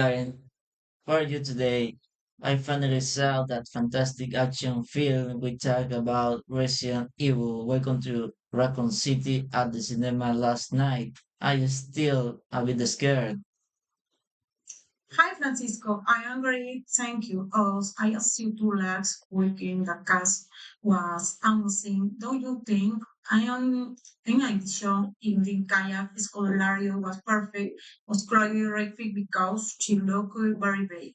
Karen, how are you today? I finally saw that fantastic action film we talked about Resident Evil. Welcome to Raccoon City at the cinema last night. I still a bit scared. Hi, Francisco. I am great. Thank you. I see two last weekend the cast was amazing. Don't you think? I am in addition, in the kayak Scolario was perfect, was choreographic because she looked very brave.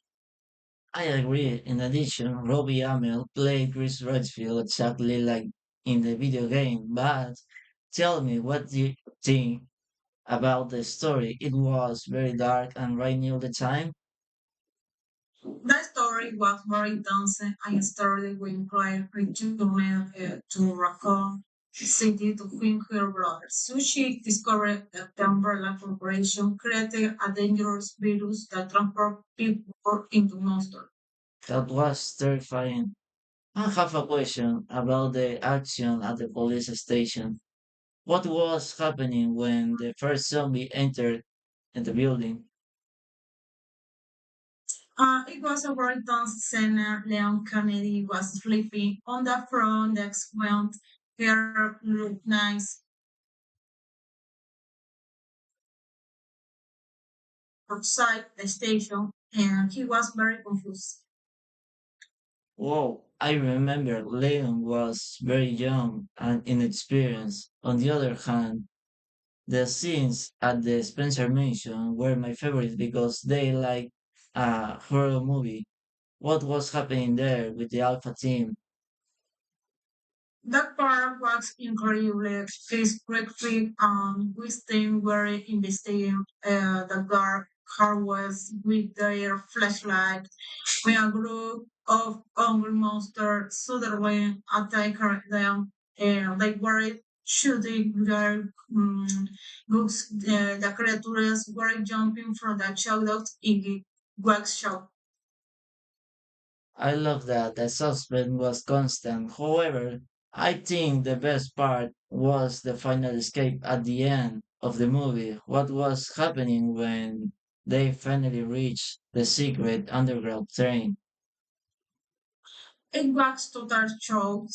I agree. In addition, Robbie Amell played Chris Redfield exactly like in the video game. But tell me, what do you think about the story? It was very dark and rainy all the time. The story was very dancing. I started when Claire returned to Raccoon City to find her brother. So she discovered that the Umbrella Corporation created a dangerous virus that transformed people into monsters. That was terrifying. I have a question about the action at the police station. What was happening when the first zombie entered in the building? It was a very tense scene. Leon Kennedy was sleeping on the front desk when her looked nice outside the station, and he was very confused. Whoa, I remember Leon was very young and inexperienced. On the other hand, the scenes at the Spencer Mansion were my favorite because they like a horror movie. What was happening there with the Alpha team? That part was incredible. His breakfast and Winston were investigating the dark hallways with their flashlight when a group of hungry monsters suddenly attacked them. They were shooting their books. The creatures were jumping from the shadows in wax shop. I love that the suspense was constant. However, I think the best part was the final escape at the end of the movie. What was happening when they finally reached the secret underground train? It was total shock.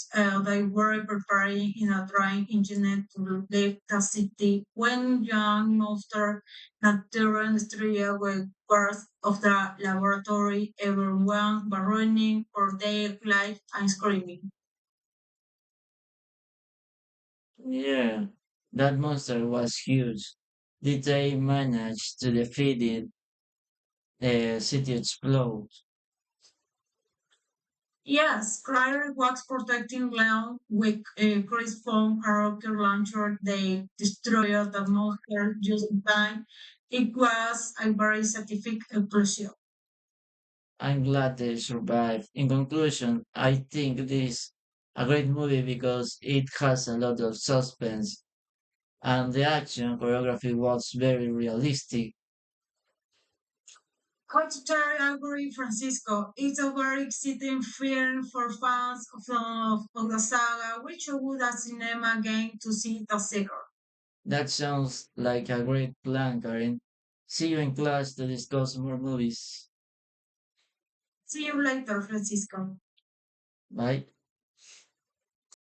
They were preparing in a drying engine to leave the city when young monster Natural Estrella were parts of the laboratory. Everyone was running for their life and screaming. Yeah, that monster was huge. Did they manage to defeat it? The city explode. Yes, Claire was protecting Leon with Chris from a rocket launcher. They destroyed the monster just in time. It was a very scientific explosion. I'm glad they survived. In conclusion, I think this a great movie because it has a lot of suspense and the action choreography was very realistic. Contrary agree, Francisco. It's a very exciting film for fans of the saga, which would a cinema again to see the sequel. That sounds like a great plan, Karen. See you in class to discuss more movies. See you later, Francisco. Bye.